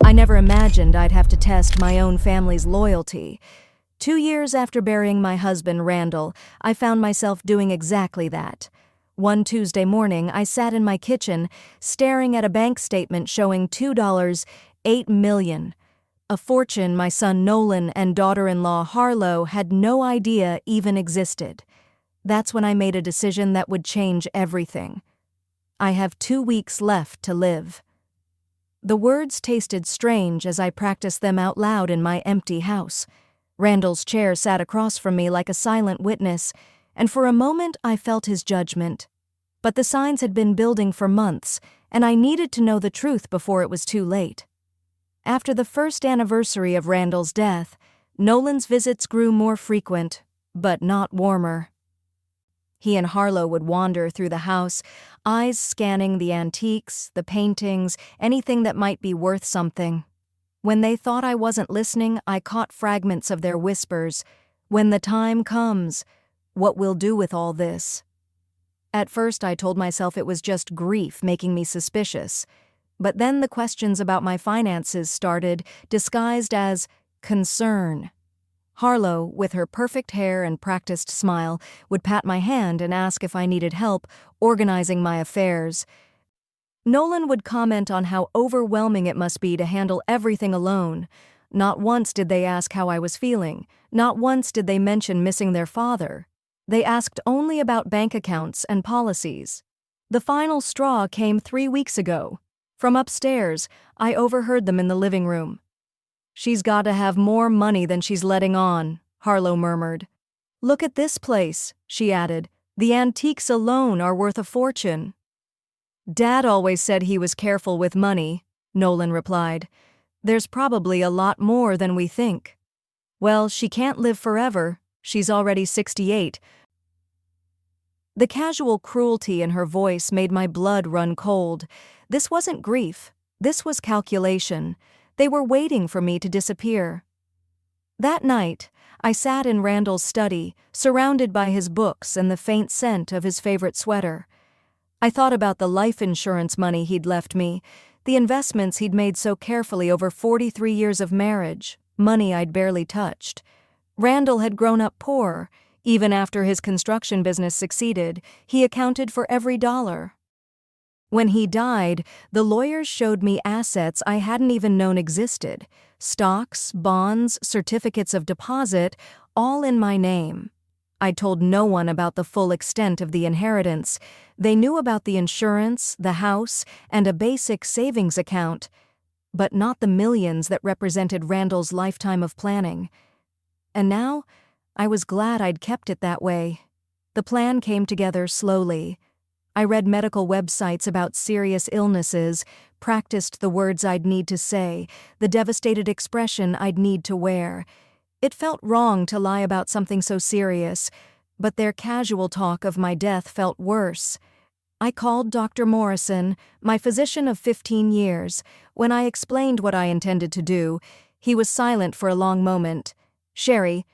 I never imagined I'd have to test my own family's loyalty. 2 years after burying my husband, Randall, I found myself doing exactly that. One Tuesday morning, I sat in my kitchen, staring at a bank statement showing $2.08 million, a fortune my son Nolan and daughter-in-law Harlow had no idea even existed. That's when I made a decision that would change everything. I have 2 weeks left to live. The words tasted strange as I practiced them out loud in my empty house. Randall's chair sat across from me like a silent witness, and for a moment I felt his judgment. But the signs had been building for months, and I needed to know the truth before it was too late. After the first anniversary of Randall's death, Nolan's visits grew more frequent, but not warmer. He and Harlow would wander through the house, eyes scanning the antiques, the paintings, anything that might be worth something. When they thought I wasn't listening, I caught fragments of their whispers. "When the time comes, what we'll do with all this?" At first I told myself it was just grief making me suspicious. But then the questions about my finances started, disguised as concern. Harlow, with her perfect hair and practiced smile, would pat my hand and ask if I needed help organizing my affairs. Nolan would comment on how overwhelming it must be to handle everything alone. Not once did they ask how I was feeling. Not once did they mention missing their father. They asked only about bank accounts and policies. The final straw came 3 weeks ago. From upstairs, I overheard them in the living room. "She's got to have more money than she's letting on," Harlow murmured. "Look at this place," she added. "The antiques alone are worth a fortune." "Dad always said he was careful with money," Nolan replied. "There's probably a lot more than we think." "Well, she can't live forever. She's already 68. The casual cruelty in her voice made my blood run cold. This wasn't grief. This was calculation. They were waiting for me to disappear. That night, I sat in Randall's study, surrounded by his books and the faint scent of his favorite sweater. I thought about the life insurance money he'd left me, the investments he'd made so carefully over 43 years of marriage, money I'd barely touched. Randall had grown up poor. Even after his construction business succeeded, he accounted for every dollar. When he died, the lawyers showed me assets I hadn't even known existed. Stocks, bonds, certificates of deposit, all in my name. I told no one about the full extent of the inheritance. They knew about the insurance, the house, and a basic savings account, but not the millions that represented Randall's lifetime of planning. And now, I was glad I'd kept it that way. The plan came together slowly. I read medical websites about serious illnesses, practiced the words I'd need to say, the devastated expression I'd need to wear. It felt wrong to lie about something so serious, but their casual talk of my death felt worse. I called Dr. Morrison, my physician of 15 years. When I explained what I intended to do, he was silent for a long moment. "Sherry,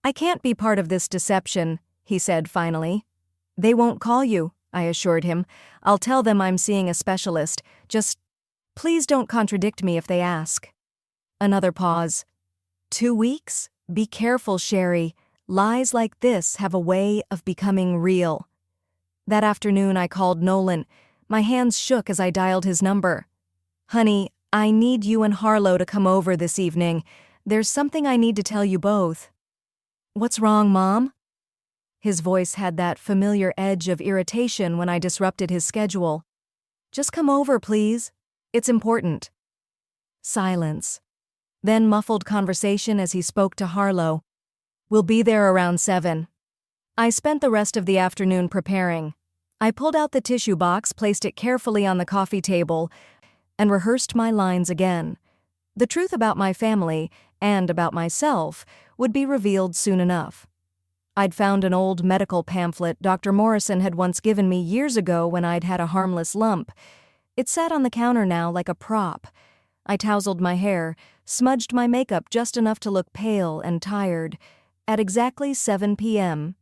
I can't be part of this deception," he said finally. "They won't call you," I assured him. "I'll tell them I'm seeing a specialist. Just, please don't contradict me if they ask." Another pause. 2 weeks? Be careful, Sherry. Lies like this have a way of becoming real. That afternoon I called Nolan. My hands shook as I dialed his number. "Honey, I need you and Harlow to come over this evening. There's something I need to tell you both." "What's wrong, Mom?" His voice had that familiar edge of irritation when I disrupted his schedule. "Just come over, please. It's important." Silence. Then muffled conversation as he spoke to Harlow. "We'll be there around 7. I spent the rest of the afternoon preparing. I pulled out the tissue box, placed it carefully on the coffee table, and rehearsed my lines again. The truth about my family, and about myself, would be revealed soon enough. I'd found an old medical pamphlet Dr. Morrison had once given me years ago when I'd had a harmless lump. It sat on the counter now like a prop. I tousled my hair, smudged my makeup just enough to look pale and tired. At exactly 7 p.m.,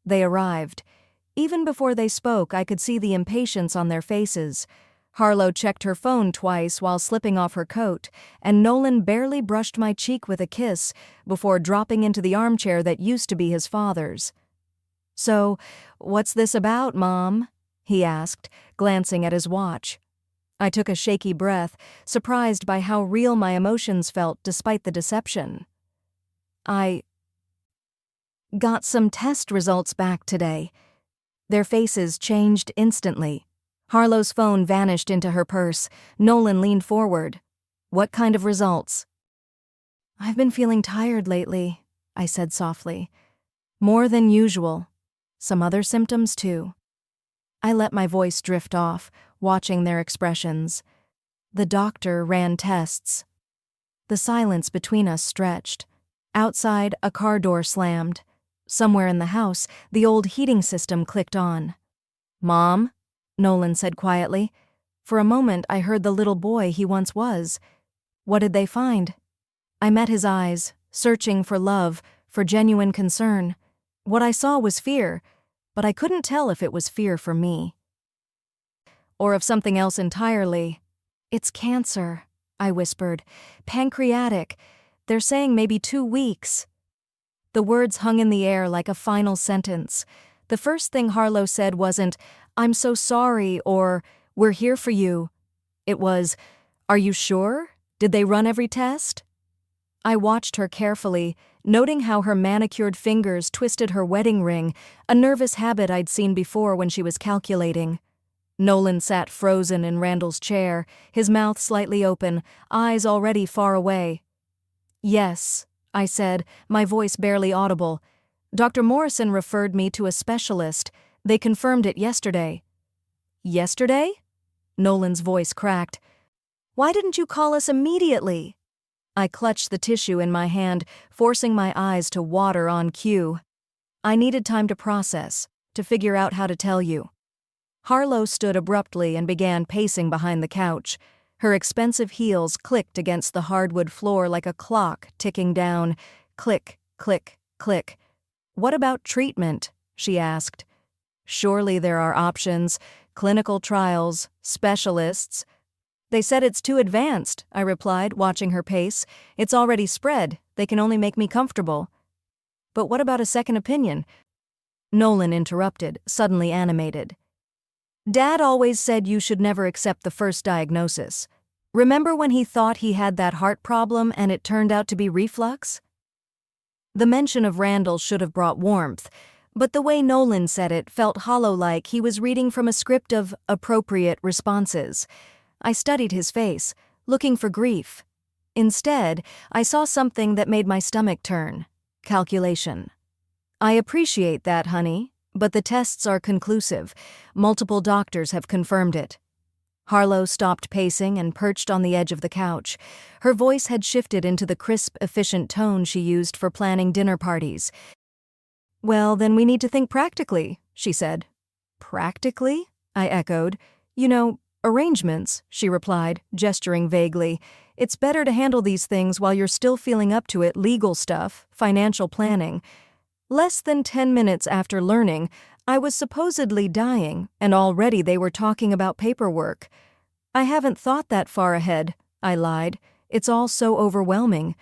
they arrived. Even before they spoke, I could see the impatience on their faces. Harlow checked her phone twice while slipping off her coat, and Nolan barely brushed my cheek with a kiss before dropping into the armchair that used to be his father's. "So, what's this about, Mom?" he asked, glancing at his watch. I took a shaky breath, surprised by how real my emotions felt despite the deception. "I got some test results back today." Their faces changed instantly. Harlow's phone vanished into her purse. Nolan leaned forward. "What kind of results?" "I've been feeling tired lately," I said softly. "More than usual. Some other symptoms, too." I let my voice drift off, watching their expressions. The doctor ran tests. The silence between us stretched. Outside, a car door slammed. Somewhere in the house, the old heating system clicked on. "Mom?" Nolan said quietly. For a moment, I heard the little boy he once was. "What did they find?" I met his eyes, searching for love, for genuine concern. What I saw was fear, but I couldn't tell if it was fear for me or of something else entirely. "It's cancer," I whispered. "Pancreatic. They're saying maybe 2 weeks." The words hung in the air like a final sentence. The first thing Harlow said wasn't, "I'm so sorry," or "We're here for you." It was, "Are you sure? Did they run every test?" I watched her carefully, noting how her manicured fingers twisted her wedding ring, a nervous habit I'd seen before when she was calculating. Nolan sat frozen in Randall's chair, his mouth slightly open, eyes already far away. "Yes," I said, my voice barely audible. "Dr. Morrison referred me to a specialist. They confirmed it yesterday." "Yesterday?" Nolan's voice cracked. "Why didn't you call us immediately?" I clutched the tissue in my hand, forcing my eyes to water on cue. "I needed time to process, to figure out how to tell you." Harlow stood abruptly and began pacing behind the couch. Her expensive heels clicked against the hardwood floor like a clock ticking down. Click, click, click. "What about treatment?" she asked. "Surely there are options, clinical trials, specialists." "They said it's too advanced," I replied, watching her pace. "It's already spread. They can only make me comfortable." "But what about a second opinion?" Nolan interrupted, suddenly animated. "Dad always said you should never accept the first diagnosis. Remember when he thought he had that heart problem and it turned out to be reflux?" The mention of Randall should have brought warmth, but the way Nolan said it felt hollow, like he was reading from a script of appropriate responses. I studied his face, looking for grief. Instead, I saw something that made my stomach turn. Calculation. "I appreciate that, honey, but the tests are conclusive. Multiple doctors have confirmed it." Harlow stopped pacing and perched on the edge of the couch. Her voice had shifted into the crisp, efficient tone she used for planning dinner parties. "Well, then we need to think practically," she said. "Practically?" I echoed. "You know, arrangements," she replied, gesturing vaguely. "It's better to handle these things while you're still feeling up to it, legal stuff, financial planning." Less than 10 minutes after learning, I was supposedly dying, and already they were talking about paperwork. "I haven't thought that far ahead," I lied. "It's all so overwhelming."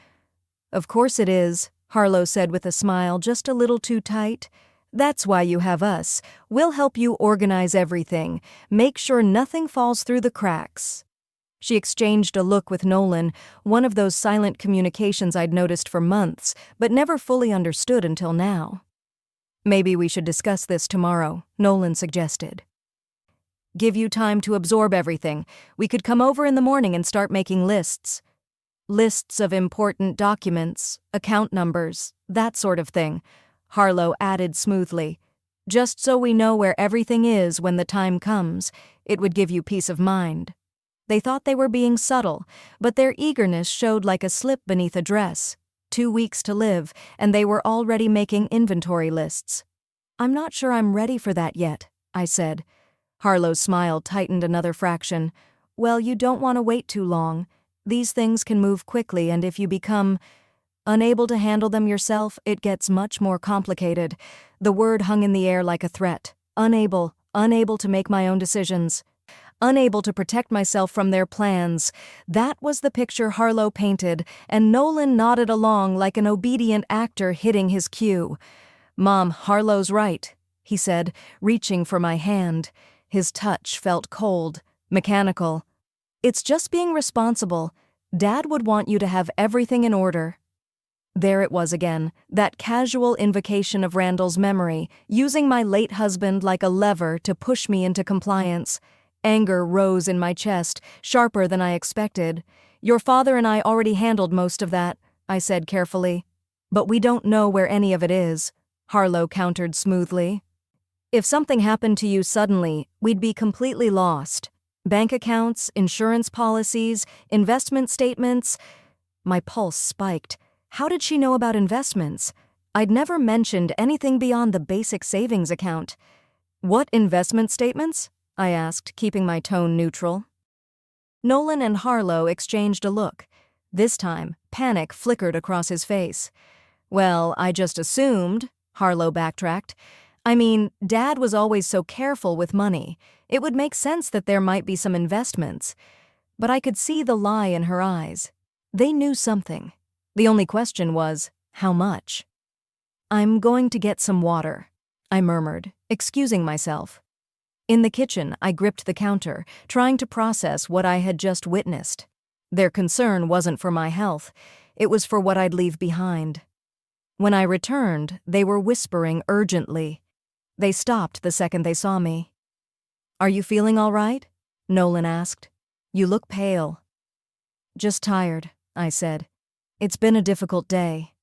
"Of course it is," Harlow said with a smile just a little too tight. "That's why you have us. We'll help you organize everything, make sure nothing falls through the cracks." She exchanged a look with Nolan, one of those silent communications I'd noticed for months, but never fully understood until now. "Maybe we should discuss this tomorrow," Nolan suggested. "Give you time to absorb everything. We could come over in the morning and start making lists. Lists of important documents, account numbers, that sort of thing," Harlow added smoothly. "Just so we know where everything is when the time comes. It would give you peace of mind." They thought they were being subtle, but their eagerness showed like a slip beneath a dress. 2 weeks to live, and they were already making inventory lists. "I'm not sure I'm ready for that yet," I said. Harlow's smile tightened another fraction. "Well, you don't want to wait too long. These things can move quickly, and if you become unable to handle them yourself, it gets much more complicated." The word hung in the air like a threat. Unable to make my own decisions. unable to protect myself from their plans. That was the picture Harlow painted, and Nolan nodded along like an obedient actor hitting his cue. "Mom, Harlow's right," he said, reaching for my hand. His touch felt cold, mechanical. "It's just being responsible. Dad would want you to have everything in order." There it was again, that casual invocation of Randall's memory, using my late husband like a lever to push me into compliance. Anger rose in my chest, sharper than I expected. "Your father and I already handled most of that," I said carefully. "But we don't know where any of it is," Harlow countered smoothly. "If something happened to you suddenly, we'd be completely lost. Bank accounts, insurance policies, investment statements." My pulse spiked. How did she know about investments? I'd never mentioned anything beyond the basic savings account. "What investment statements?" I asked, keeping my tone neutral. Nolan and Harlow exchanged a look. This time, panic flickered across his face. "Well, I just assumed," Harlow backtracked. "I mean, Dad was always so careful with money. It would make sense that there might be some investments." But I could see the lie in her eyes. They knew something. The only question was, how much? "I'm going to get some water," I murmured, excusing myself. In the kitchen, I gripped the counter, trying to process what I had just witnessed. Their concern wasn't for my health. It was for what I'd leave behind. When I returned, they were whispering urgently. They stopped the second they saw me. "Are you feeling all right?" Nolan asked. "You look pale." "Just tired," I said. "It's been a difficult day."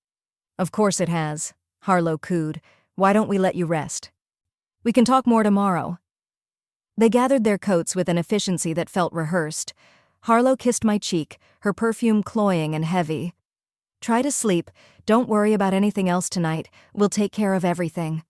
"Of course it has," Harlow cooed. "Why don't we let you rest? We can talk more tomorrow." They gathered their coats with an efficiency that felt rehearsed. Harlow kissed my cheek, her perfume cloying and heavy. "Try to sleep. Don't worry about anything else tonight. We'll take care of everything."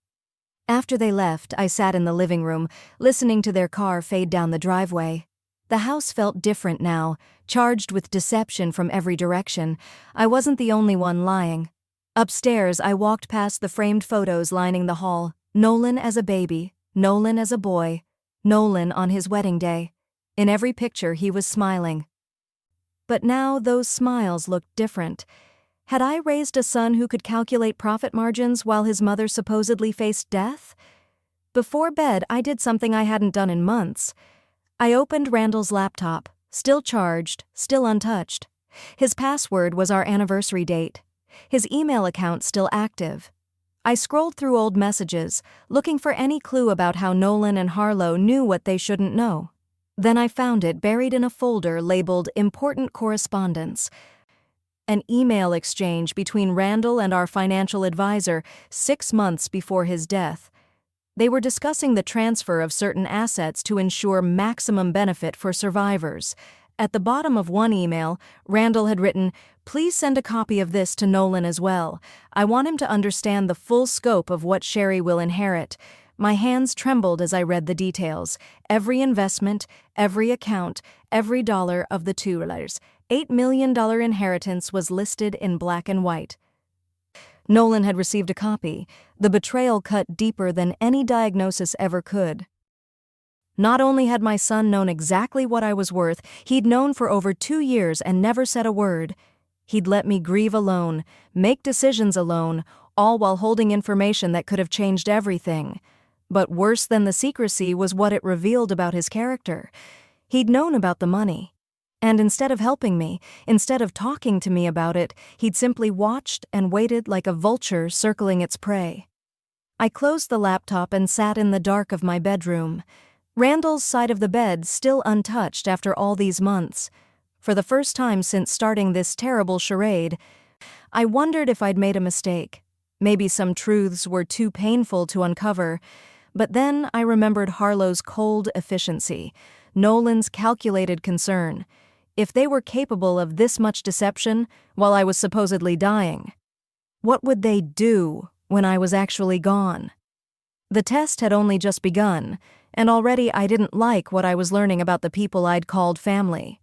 After they left, I sat in the living room, listening to their car fade down the driveway. The house felt different now, charged with deception from every direction. I wasn't the only one lying. Upstairs, I walked past the framed photos lining the hall. Nolan as a baby, Nolan as a boy, Nolan on his wedding day. In every picture, he was smiling. But now those smiles looked different. Had I raised a son who could calculate profit margins while his mother supposedly faced death? Before bed, I did something I hadn't done in months. I opened Randall's laptop, still charged, still untouched. His password was our anniversary date. His email account still active. I scrolled through old messages, looking for any clue about how Nolan and Harlow knew what they shouldn't know. Then I found it buried in a folder labeled Important Correspondence. An email exchange between Randall and our financial advisor 6 months before his death. They were discussing the transfer of certain assets to ensure maximum benefit for survivors. At the bottom of one email, Randall had written, "Please send a copy of this to Nolan as well. I want him to understand the full scope of what Sherry will inherit." My hands trembled as I read the details. Every investment, every account, every dollar of the $8 million inheritance was listed in black and white. Nolan had received a copy. The betrayal cut deeper than any diagnosis ever could. Not only had my son known exactly what I was worth, he'd known for over 2 years and never said a word. He'd let me grieve alone, make decisions alone, all while holding information that could have changed everything. But worse than the secrecy was what it revealed about his character. He'd known about the money. And instead of helping me, instead of talking to me about it, he'd simply watched and waited like a vulture circling its prey. I closed the laptop and sat in the dark of my bedroom. Randall's side of the bed still untouched after all these months. For the first time since starting this terrible charade, I wondered if I'd made a mistake. Maybe some truths were too painful to uncover. But then I remembered Harlow's cold efficiency, Nolan's calculated concern. If they were capable of this much deception while I was supposedly dying, what would they do when I was actually gone? The test had only just begun, and already I didn't like what I was learning about the people I'd called family.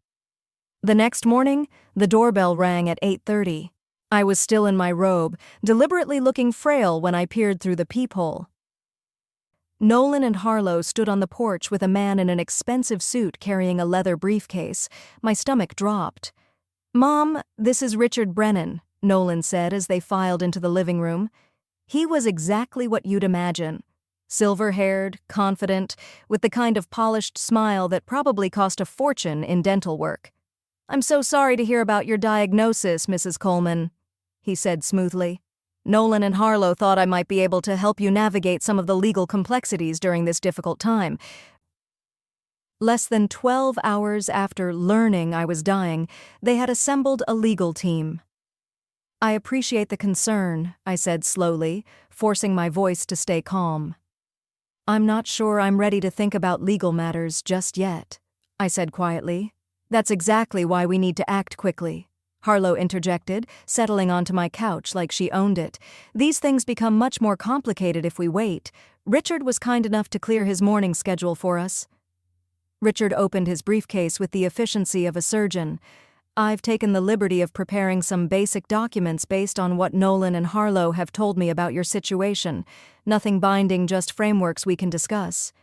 The next morning, the doorbell rang at 8:30. I was still in my robe, deliberately looking frail when I peered through the peephole. Nolan and Harlow stood on the porch with a man in an expensive suit carrying a leather briefcase. My stomach dropped. "Mom, this is Richard Brennan," Nolan said as they filed into the living room. He was exactly what you'd imagine. Silver-haired, confident, with the kind of polished smile that probably cost a fortune in dental work. "I'm so sorry to hear about your diagnosis, Mrs. Coleman," he said smoothly. "Nolan and Harlow thought I might be able to help you navigate some of the legal complexities during this difficult time." Less than 12 hours after learning I was dying, they had assembled a legal team. "I appreciate the concern," I said slowly, forcing my voice to stay calm. "I'm not sure I'm ready to think about legal matters just yet," I said quietly. "That's exactly why we need to act quickly," Harlow interjected, settling onto my couch like she owned it. "These things become much more complicated if we wait. Richard was kind enough to clear his morning schedule for us." Richard opened his briefcase with the efficiency of a surgeon. "I've taken the liberty of preparing some basic documents based on what Nolan and Harlow have told me about your situation. Nothing binding, just frameworks we can discuss."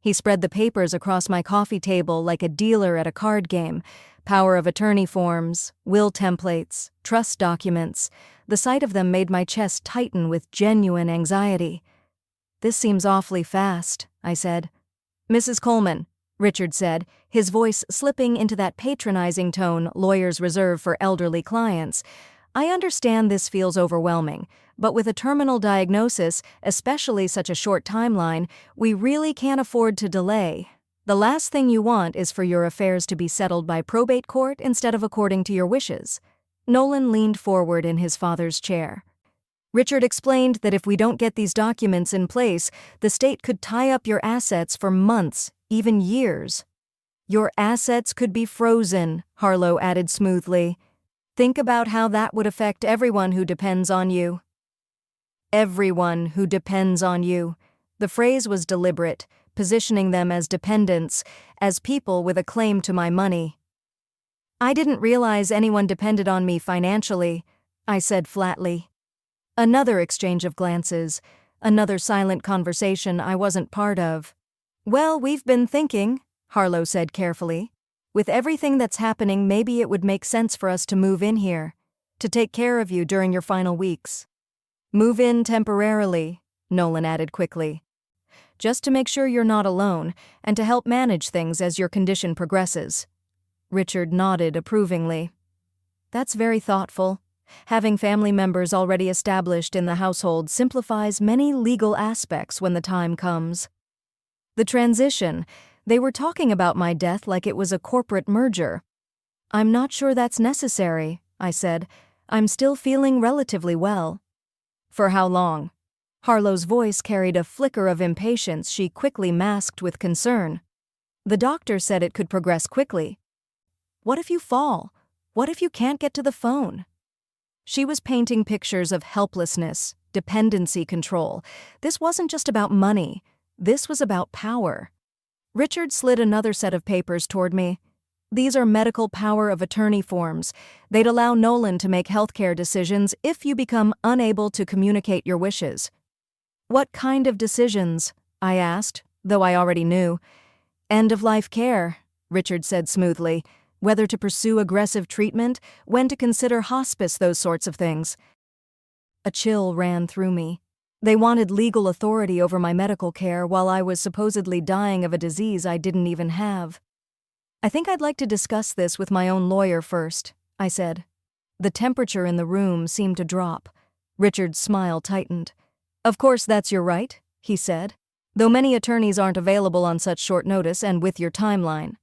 He spread the papers across my coffee table like a dealer at a card game. Power of attorney forms, will templates, trust documents. The sight of them made my chest tighten with genuine anxiety. "This seems awfully fast," I said. "Mrs. Coleman," Richard said, his voice slipping into that patronizing tone lawyers reserve for elderly clients. "I understand this feels overwhelming, but with a terminal diagnosis, especially such a short timeline, we really can't afford to delay. The last thing you want is for your affairs to be settled by probate court instead of according to your wishes." Nolan leaned forward in his father's chair. Richard explained that if we don't get these documents in place, the state could tie up your assets for months, even years. "Your assets could be frozen," Harlow added smoothly. "Think about how that would affect everyone who depends on you." Everyone who depends on you. The phrase was deliberate, positioning them as dependents, as people with a claim to my money. "I didn't realize anyone depended on me financially," I said flatly. Another exchange of glances, another silent conversation I wasn't part of. "Well, we've been thinking," Harlow said carefully. "With everything that's happening, maybe it would make sense for us to move in here, to take care of you during your final weeks." "Move in temporarily," Nolan added quickly. "Just to make sure you're not alone, and to help manage things as your condition progresses." Richard nodded approvingly. "That's very thoughtful. Having family members already established in the household simplifies many legal aspects when the time comes." The transition, they were talking about my death like it was a corporate merger. "I'm not sure that's necessary," I said. "I'm still feeling relatively well." "For how long?" Harlow's voice carried a flicker of impatience she quickly masked with concern. "The doctor said it could progress quickly." "What if you fall? What if you can't get to the phone?" She was painting pictures of helplessness, dependency control. This wasn't just about money. This was about power. Richard slid another set of papers toward me. "These are medical power of attorney forms. They'd allow Nolan to make healthcare decisions if you become unable to communicate your wishes." "What kind of decisions?" I asked, though I already knew. "End-of-life care," Richard said smoothly. "Whether to pursue aggressive treatment, when to consider hospice, those sorts of things." A chill ran through me. They wanted legal authority over my medical care while I was supposedly dying of a disease I didn't even have. "I think I'd like to discuss this with my own lawyer first," I said. The temperature in the room seemed to drop. Richard's smile tightened. "Of course that's your right," he said, "though many attorneys aren't available on such short notice and with your timeline."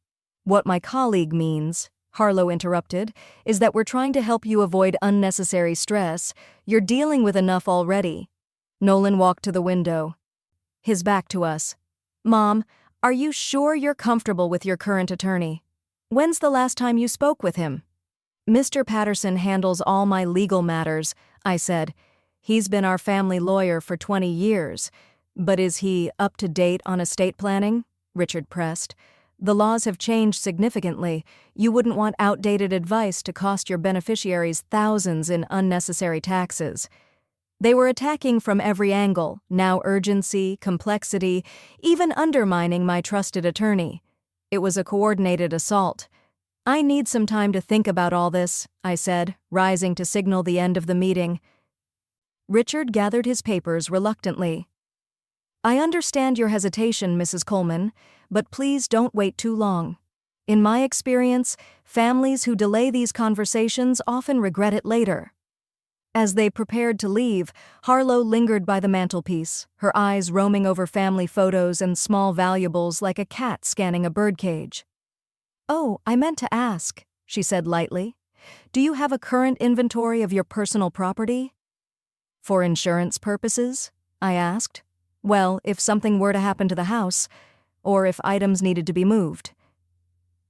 "What my colleague means," Harlow interrupted, "is that we're trying to help you avoid unnecessary stress. You're dealing with enough already." Nolan walked to the window, his back to us. "Mom, are you sure you're comfortable with your current attorney? When's the last time you spoke with him?" "Mr. Patterson handles all my legal matters," I said. "He's been our family lawyer for 20 years. "But is he up to date on estate planning?" Richard pressed. "The laws have changed significantly. You wouldn't want outdated advice to cost your beneficiaries thousands in unnecessary taxes." They were attacking from every angle, now urgency, complexity, even undermining my trusted attorney. It was a coordinated assault. "I need some time to think about all this," I said, rising to signal the end of the meeting. Richard gathered his papers reluctantly. "I understand your hesitation, Mrs. Coleman, but please don't wait too long. In my experience, families who delay these conversations often regret it later." As they prepared to leave, Harlow lingered by the mantelpiece, her eyes roaming over family photos and small valuables like a cat scanning a birdcage. "Oh, I meant to ask," she said lightly. "Do you have a current inventory of your personal property?" "For insurance purposes?" I asked. "Well, if something were to happen to the house, or if items needed to be moved."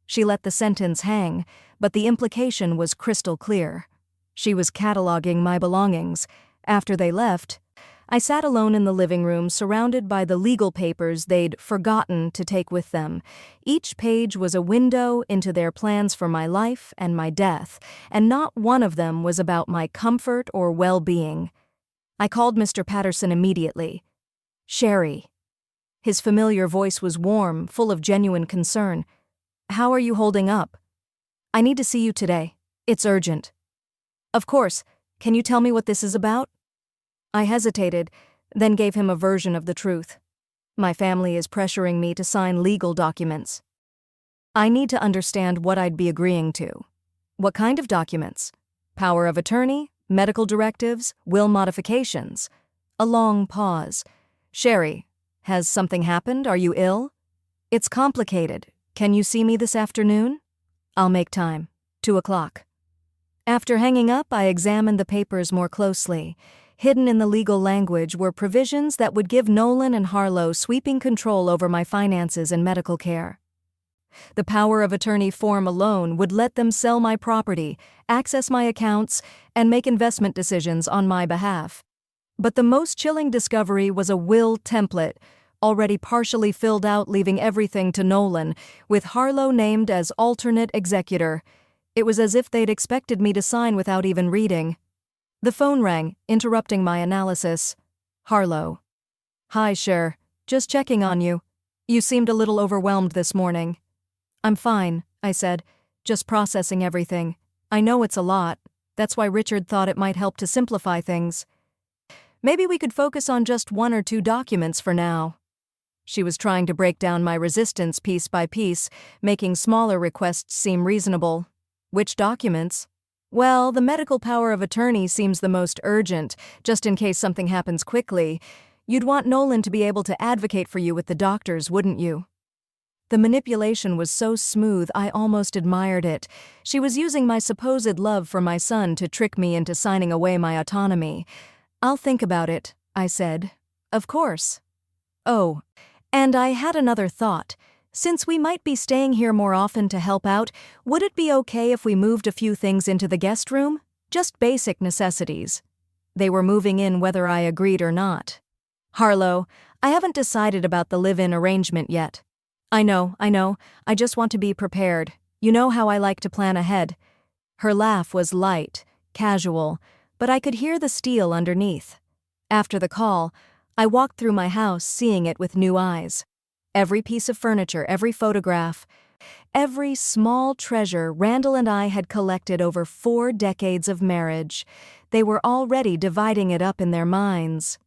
She let the sentence hang, but the implication was crystal clear. She was cataloging my belongings. After they left, I sat alone in the living room, surrounded by the legal papers they'd forgotten to take with them. Each page was a window into their plans for my life and my death, and not one of them was about my comfort or well-being. I called Mr. Patterson immediately. "Sherry." His familiar voice was warm, full of genuine concern. "How are you holding up?" "I need to see you today. It's urgent." "Of course. Can you tell me what this is about?" I hesitated, then gave him a version of the truth. "My family is pressuring me to sign legal documents. I need to understand what I'd be agreeing to." "What kind of documents? Power of attorney? Medical directives? Will modifications?" A long pause. "Sherry, has something happened? Are you ill?" "It's complicated. Can you see me this afternoon?" "I'll make time. 2:00. After hanging up, I examined the papers more closely. Hidden in the legal language were provisions that would give Nolan and Harlow sweeping control over my finances and medical care. The power of attorney form alone would let them sell my property, access my accounts, and make investment decisions on my behalf. But the most chilling discovery was a will template, already partially filled out, leaving everything to Nolan, with Harlow named as alternate executor. It was as if they'd expected me to sign without even reading. The phone rang, interrupting my analysis. Harlow. "Hi, Cher. Just checking on you. You seemed a little overwhelmed this morning." "I'm fine," I said, "just processing everything. I know it's a lot. That's why Richard thought it might help to simplify things. Maybe we could focus on just 1 or 2 documents for now." She was trying to break down my resistance piece by piece, making smaller requests seem reasonable. "Which documents?" "Well, the medical power of attorney seems the most urgent, just in case something happens quickly. You'd want Nolan to be able to advocate for you with the doctors, wouldn't you?" The manipulation was so smooth I almost admired it. She was using my supposed love for my son to trick me into signing away my autonomy. "I'll think about it," I said. "Of course." "Oh, and I had another thought. Since we might be staying here more often to help out, would it be okay if we moved a few things into the guest room? Just basic necessities." They were moving in whether I agreed or not. "Harlow, I haven't decided about the live-in arrangement yet." I know. I just want to be prepared. You know how I like to plan ahead." Her laugh was light, casual, but I could hear the steel underneath. After the call, I walked through my house, seeing it with new eyes. Every piece of furniture, every photograph, every small treasure Randall and I had collected over 4 decades of marriage. They were already dividing it up in their minds.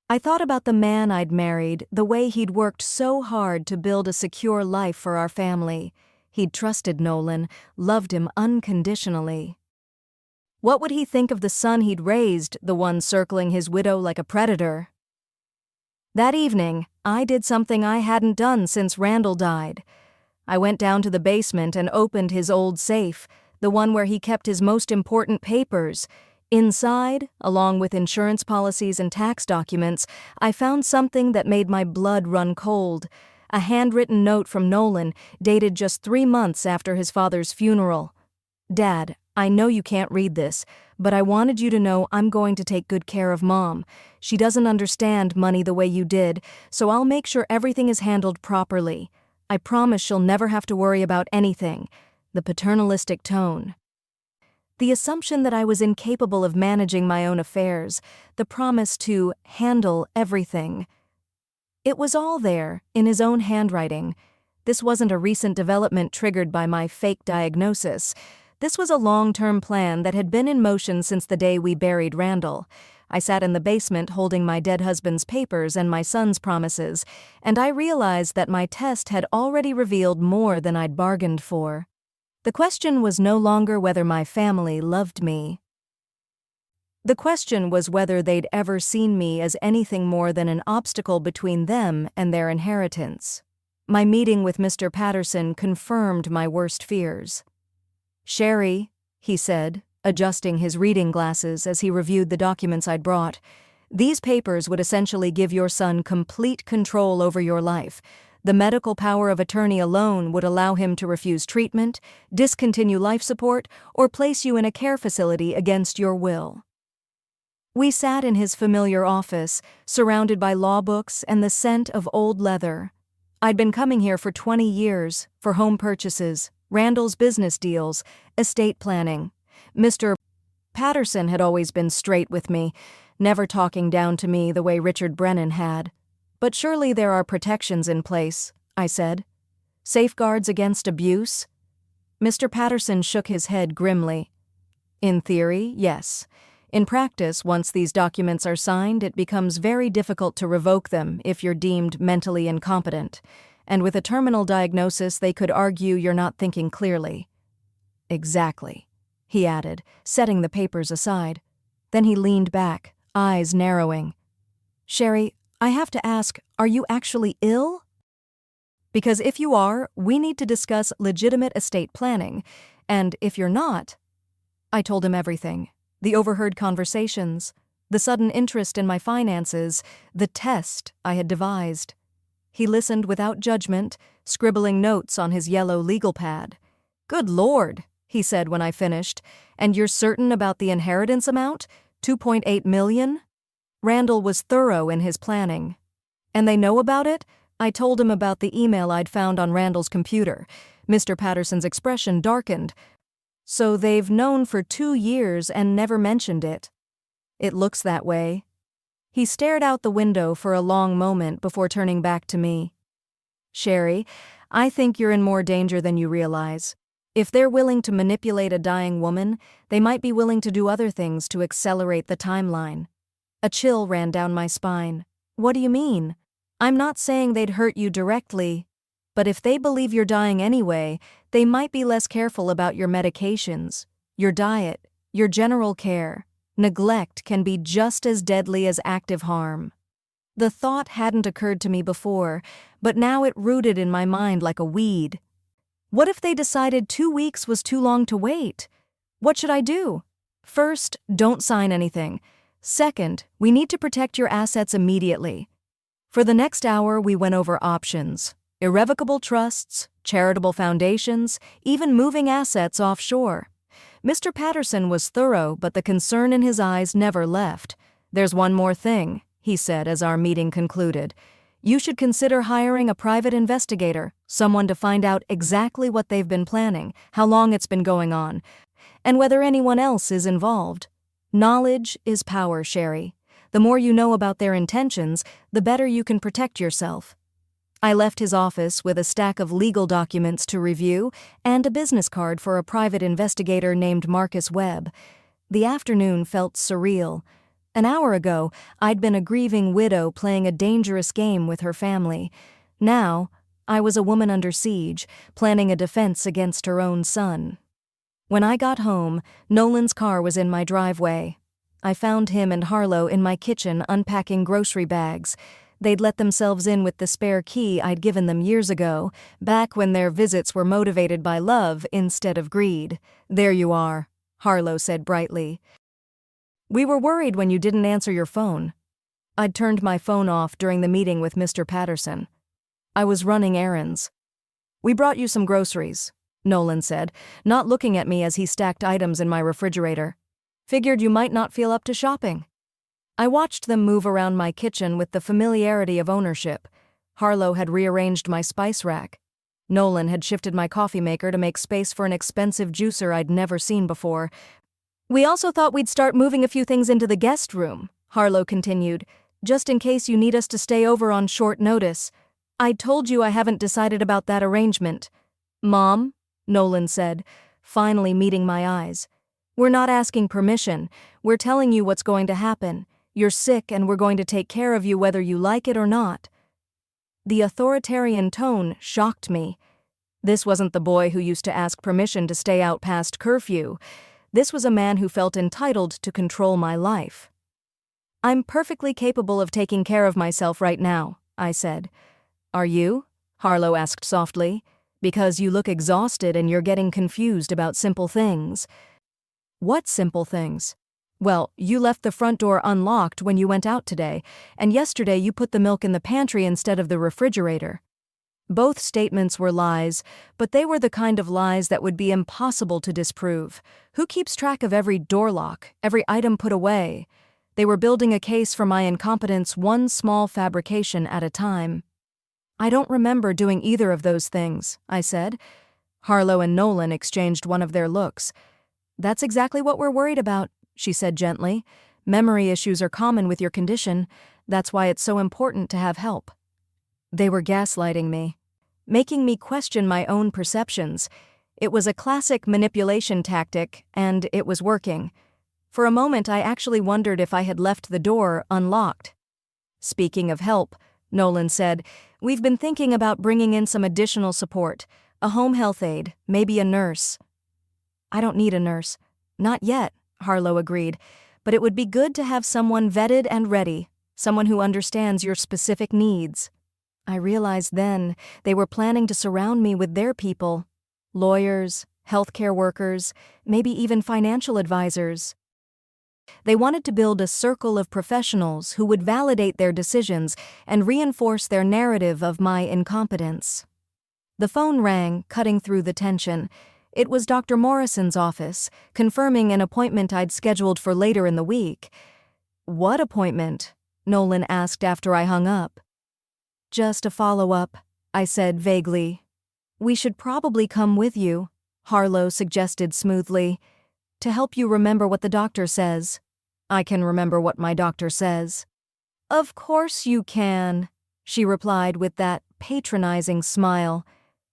I thought about the man I'd married, the way he'd worked so hard to build a secure life for our family. He'd trusted Nolan, loved him unconditionally. What would he think of the son he'd raised, the one circling his widow like a predator? That evening, I did something I hadn't done since Randall died. I went down to the basement and opened his old safe, the one where he kept his most important papers. Inside, along with insurance policies and tax documents, I found something that made my blood run cold. A handwritten note from Nolan, dated just 3 months after his father's funeral. "Dad, I know you can't read this, but I wanted you to know I'm going to take good care of Mom. She doesn't understand money the way you did, so I'll make sure everything is handled properly. I promise she'll never have to worry about anything." The paternalistic tone. The assumption that I was incapable of managing my own affairs, the promise to handle everything. It was all there, in his own handwriting. This wasn't a recent development triggered by my fake diagnosis. This was a long-term plan that had been in motion since the day we buried Randall. I sat in the basement holding my dead husband's papers and my son's promises, and I realized that my test had already revealed more than I'd bargained for. The question was no longer whether my family loved me. The question was whether they'd ever seen me as anything more than an obstacle between them and their inheritance. My meeting with Mr. Patterson confirmed my worst fears. "Sherry," he said, adjusting his reading glasses as he reviewed the documents I'd brought, "these papers would essentially give your son complete control over your life. The medical power of attorney alone would allow him to refuse treatment, discontinue life support, or place you in a care facility against your will." We sat in his familiar office, surrounded by law books and the scent of old leather. I'd been coming here for 20 years, for home purchases, Randall's business deals, estate planning. Mr. Patterson had always been straight with me, never talking down to me the way Richard Brennan had. "But surely there are protections in place," I said. "Safeguards against abuse?" Mr. Patterson shook his head grimly. "In theory, yes. In practice, once these documents are signed, it becomes very difficult to revoke them if you're deemed mentally incompetent. And with a terminal diagnosis, they could argue you're not thinking clearly." "Exactly," he added, setting the papers aside. Then he leaned back, eyes narrowing. "Sherry, I have to ask, are you actually ill? Because if you are, we need to discuss legitimate estate planning, and if you're not..." I told him everything. The overheard conversations, the sudden interest in my finances, the test I had devised. He listened without judgment, scribbling notes on his yellow legal pad. "Good Lord," he said when I finished, "and you're certain about the inheritance amount? 2.8 million? Randall was thorough in his planning. "And they know about it?" I told him about the email I'd found on Randall's computer. Mr. Patterson's expression darkened. "So they've known for 2 years and never mentioned it." "It looks that way." He stared out the window for a long moment before turning back to me. "Sherry, I think you're in more danger than you realize. If they're willing to manipulate a dying woman, they might be willing to do other things to accelerate the timeline." A chill ran down my spine. "What do you mean?" "I'm not saying they'd hurt you directly, but if they believe you're dying anyway, they might be less careful about your medications, your diet, your general care. Neglect can be just as deadly as active harm." The thought hadn't occurred to me before, but now it rooted in my mind like a weed. What if they decided 2 weeks was too long to wait? What should I do? First, don't sign anything. Second, we need to protect your assets immediately. For the next hour, we went over options. Irrevocable trusts, charitable foundations, even moving assets offshore. Mr. Patterson was thorough, but the concern in his eyes never left. "There's one more thing," he said as our meeting concluded. "You should consider hiring a private investigator, someone to find out exactly what they've been planning, how long it's been going on, and whether anyone else is involved. Knowledge is power, Sherry. The more you know about their intentions, the better you can protect yourself." I left his office with a stack of legal documents to review and a business card for a private investigator named Marcus Webb. The afternoon felt surreal. An hour ago, I'd been a grieving widow playing a dangerous game with her family. Now, I was a woman under siege, planning a defense against her own son. When I got home, Nolan's car was in my driveway. I found him and Harlow in my kitchen unpacking grocery bags. They'd let themselves in with the spare key I'd given them years ago, back when their visits were motivated by love instead of greed. "There you are," Harlow said brightly. "We were worried when you didn't answer your phone." I'd turned my phone off during the meeting with Mr. Patterson. I was running errands. "We brought you some groceries," Nolan said, not looking at me as he stacked items in my refrigerator. "Figured you might not feel up to shopping." I watched them move around my kitchen with the familiarity of ownership. Harlow had rearranged my spice rack. Nolan had shifted my coffee maker to make space for an expensive juicer I'd never seen before. We also thought we'd start moving a few things into the guest room, Harlow continued, just in case you need us to stay over on short notice. I told you I haven't decided about that arrangement. Mom, Nolan said, finally meeting my eyes. We're not asking permission. We're telling you what's going to happen. You're sick and we're going to take care of you whether you like it or not. The authoritarian tone shocked me. This wasn't the boy who used to ask permission to stay out past curfew. This was a man who felt entitled to control my life. I'm perfectly capable of taking care of myself right now, I said. Are you? Harlow asked softly. Because you look exhausted and you're getting confused about simple things. What simple things? Well, you left the front door unlocked when you went out today, and yesterday you put the milk in the pantry instead of the refrigerator. Both statements were lies, but they were the kind of lies that would be impossible to disprove. Who keeps track of every door lock, every item put away? They were building a case for my incompetence one small fabrication at a time. I don't remember doing either of those things, I said. Harlow and Nolan exchanged one of their looks. That's exactly what we're worried about, she said gently. Memory issues are common with your condition. That's why it's so important to have help. They were gaslighting me, making me question my own perceptions. It was a classic manipulation tactic, and it was working. For a moment, I actually wondered if I had left the door unlocked. Speaking of help, Nolan said, we've been thinking about bringing in some additional support, a home health aide, maybe a nurse. I don't need a nurse. Not yet, Harlow agreed, but it would be good to have someone vetted and ready, someone who understands your specific needs. I realized then they were planning to surround me with their people, lawyers, healthcare workers, maybe even financial advisors. They wanted to build a circle of professionals who would validate their decisions and reinforce their narrative of my incompetence. The phone rang, cutting through the tension. It was Dr. Morrison's office, confirming an appointment I'd scheduled for later in the week. What appointment? Nolan asked after I hung up. Just a follow-up, I said vaguely. We should probably come with you, Harlow suggested smoothly, to help you remember what the doctor says. I can remember what my doctor says. Of course you can, she replied with that patronizing smile.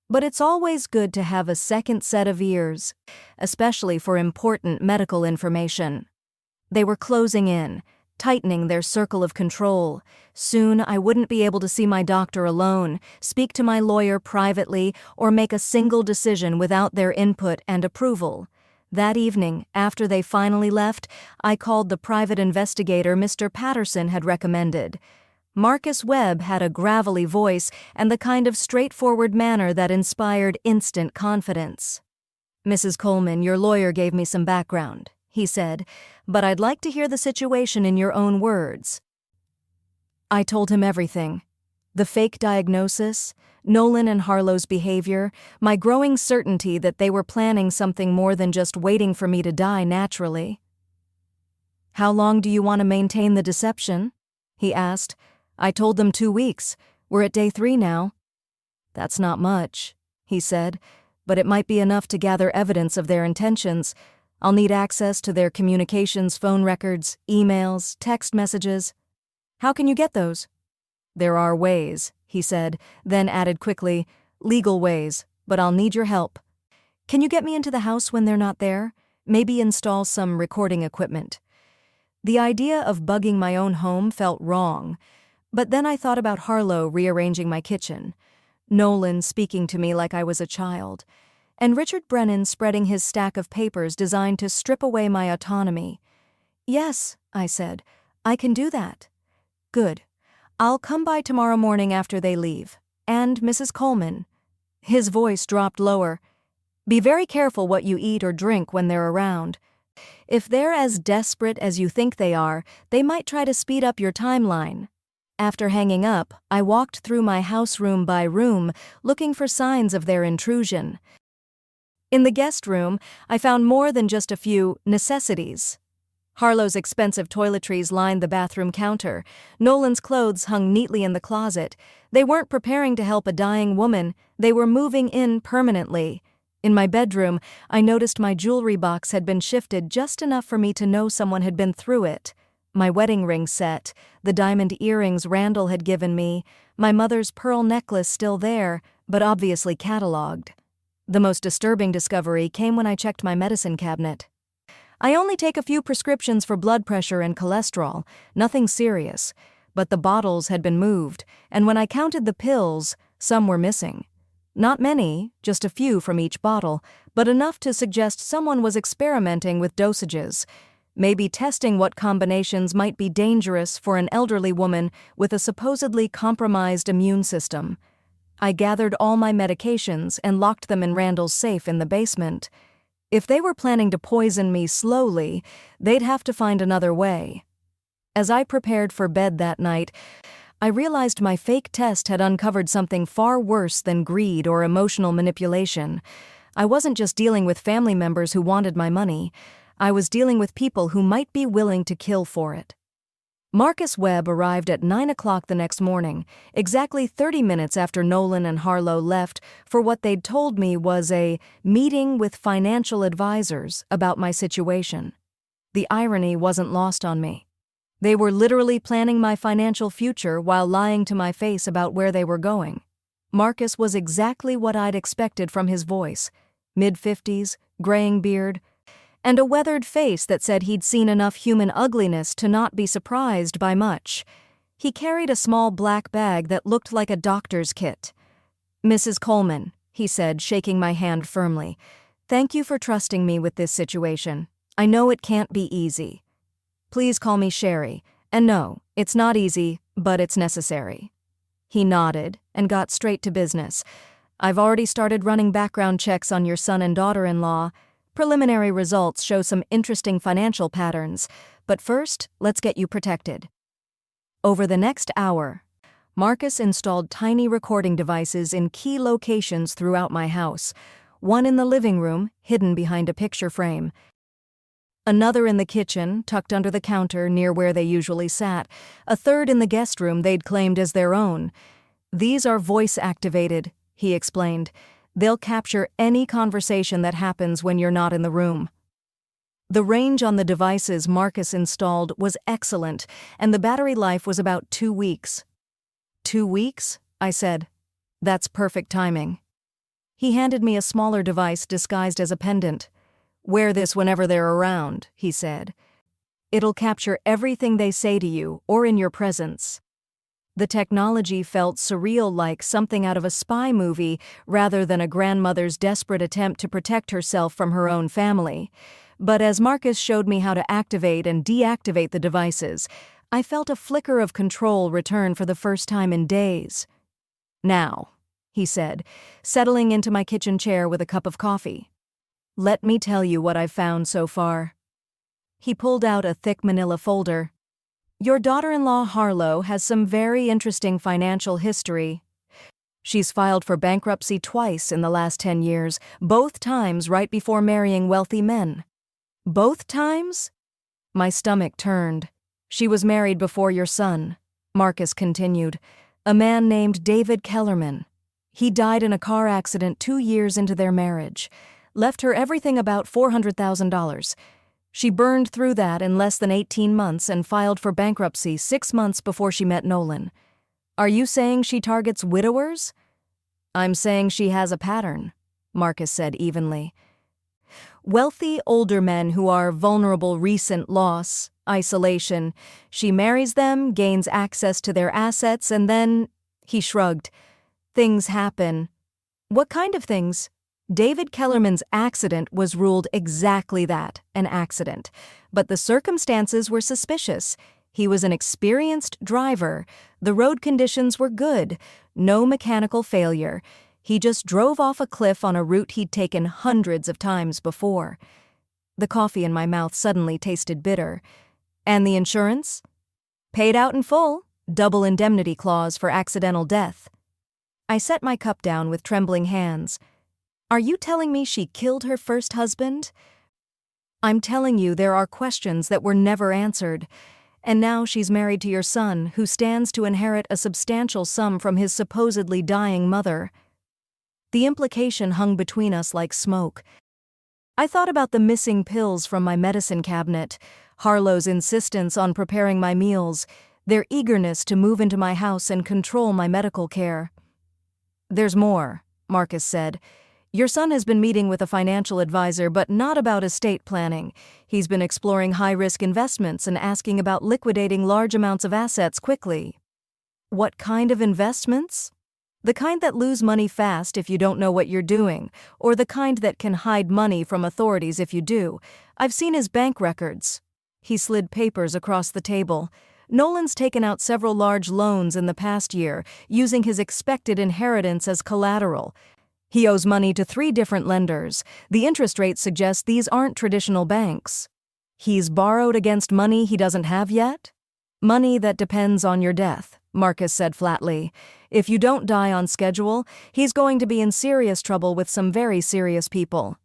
But it's always good to have a second set of ears, especially for important medical information. They were closing in, tightening their circle of control. Soon I wouldn't be able to see my doctor alone, speak to my lawyer privately, or make a single decision without their input and approval. That evening, after they finally left, I called the private investigator Mr. Patterson had recommended. Marcus Webb had a gravelly voice and the kind of straightforward manner that inspired instant confidence. Mrs. Coleman, your lawyer gave me some background, he said, but I'd like to hear the situation in your own words. I told him everything. The fake diagnosis, Nolan and Harlow's behavior, my growing certainty that they were planning something more than just waiting for me to die naturally. How long do you want to maintain the deception? He asked. I told them 2 weeks. We're at day 3 now. That's not much, he said, but it might be enough to gather evidence of their intentions. I'll need access to their communications, phone records, emails, text messages. How can you get those? There are ways, he said, then added quickly, legal ways, but I'll need your help. Can you get me into the house when they're not there? Maybe install some recording equipment. The idea of bugging my own home felt wrong. But then I thought about Harlow rearranging my kitchen, Nolan speaking to me like I was a child, and Richard Brennan spreading his stack of papers designed to strip away my autonomy. Yes, I said, I can do that. Good. I'll come by tomorrow morning after they leave. And Mrs. Coleman. His voice dropped lower. Be very careful what you eat or drink when they're around. If they're as desperate as you think they are, they might try to speed up your timeline. After hanging up, I walked through my house room by room, looking for signs of their intrusion. In the guest room, I found more than just a few necessities. Harlow's expensive toiletries lined the bathroom counter. Nolan's clothes hung neatly in the closet. They weren't preparing to help a dying woman, they were moving in permanently. In my bedroom, I noticed my jewelry box had been shifted just enough for me to know someone had been through it. My wedding ring set, the diamond earrings Randall had given me, my mother's pearl necklace still there, but obviously catalogued. The most disturbing discovery came when I checked my medicine cabinet. I only take a few prescriptions for blood pressure and cholesterol, nothing serious, but the bottles had been moved, and when I counted the pills, some were missing. Not many, just a few from each bottle, but enough to suggest someone was experimenting with dosages, maybe testing what combinations might be dangerous for an elderly woman with a supposedly compromised immune system. I gathered all my medications and locked them in Randall's safe in the basement. If they were planning to poison me slowly, they'd have to find another way. As I prepared for bed that night, I realized my fake test had uncovered something far worse than greed or emotional manipulation. I wasn't just dealing with family members who wanted my money. I was dealing with people who might be willing to kill for it. Marcus Webb arrived at 9 o'clock the next morning, exactly 30 minutes after Nolan and Harlow left for what they'd told me was a meeting with financial advisors about my situation. The irony wasn't lost on me. They were literally planning my financial future while lying to my face about where they were going. Marcus was exactly what I'd expected from his voice, mid-50s, graying beard, and a weathered face that said he'd seen enough human ugliness to not be surprised by much. He carried a small black bag that looked like a doctor's kit. "Mrs. Coleman," he said, shaking my hand firmly, "thank you for trusting me with this situation. I know it can't be easy. Please call me Sherry, and no, it's not easy, but it's necessary." He nodded and got straight to business. "I've already started running background checks on your son and daughter-in-law. Preliminary results show some interesting financial patterns, but first, let's get you protected." Over the next hour, Marcus installed tiny recording devices in key locations throughout my house, one in the living room, hidden behind a picture frame, another in the kitchen, tucked under the counter near where they usually sat, a third in the guest room they'd claimed as their own. "These are voice-activated," he explained. "They'll capture any conversation that happens when you're not in the room." The range on the devices Marcus installed was excellent, and the battery life was about 2 weeks. 2 weeks? I said. "That's perfect timing." He handed me a smaller device disguised as a pendant. "Wear this whenever they're around," he said. "It'll capture everything they say to you or in your presence." The technology felt surreal, like something out of a spy movie rather than a grandmother's desperate attempt to protect herself from her own family. But as Marcus showed me how to activate and deactivate the devices, I felt a flicker of control return for the first time in days. "Now," he said, settling into my kitchen chair with a cup of coffee, "let me tell you what I've found so far." He pulled out a thick manila folder. "Your daughter-in-law Harlow has some very interesting financial history. She's filed for bankruptcy twice in the last 10 years, both times right before marrying wealthy men." "Both times?" My stomach turned. "She was married before your son," Marcus continued, "a man named David Kellerman. He died in a car accident 2 years into their marriage. Left her everything about $400,000. She burned through that in less than 18 months and filed for bankruptcy 6 months before she met Nolan. Are you saying she targets widowers?" "I'm saying she has a pattern," Marcus said evenly. "Wealthy older men who are vulnerable recent loss, isolation. She marries them, gains access to their assets, and then," he shrugged, "things happen." "What kind of things?" David Kellerman's accident was ruled exactly that, an accident. But the circumstances were suspicious. He was an experienced driver. The road conditions were good. No mechanical failure. He just drove off a cliff on a route he'd taken hundreds of times before. The coffee in my mouth suddenly tasted bitter. "And the insurance?" "Paid out in full. Double indemnity clause for accidental death." I set my cup down with trembling hands. "Are you telling me she killed her first husband?" "I'm telling you there are questions that were never answered. And now she's married to your son, who stands to inherit a substantial sum from his supposedly dying mother." The implication hung between us like smoke. I thought about the missing pills from my medicine cabinet, Harlow's insistence on preparing my meals, their eagerness to move into my house and control my medical care. "There's more," Marcus said. "Your son has been meeting with a financial advisor, but not about estate planning. He's been exploring high-risk investments and asking about liquidating large amounts of assets quickly." "What kind of investments?" "The kind that lose money fast if you don't know what you're doing, or the kind that can hide money from authorities if you do. I've seen his bank records." He slid papers across the table. "Nolan's taken out several large loans in the past year, using his expected inheritance as collateral. He owes money to 3 different lenders. The interest rates suggest these aren't traditional banks. He's borrowed against money he doesn't have yet?" "Money that depends on your death," Marcus said flatly. "If you don't die on schedule, he's going to be in serious trouble with some very serious people."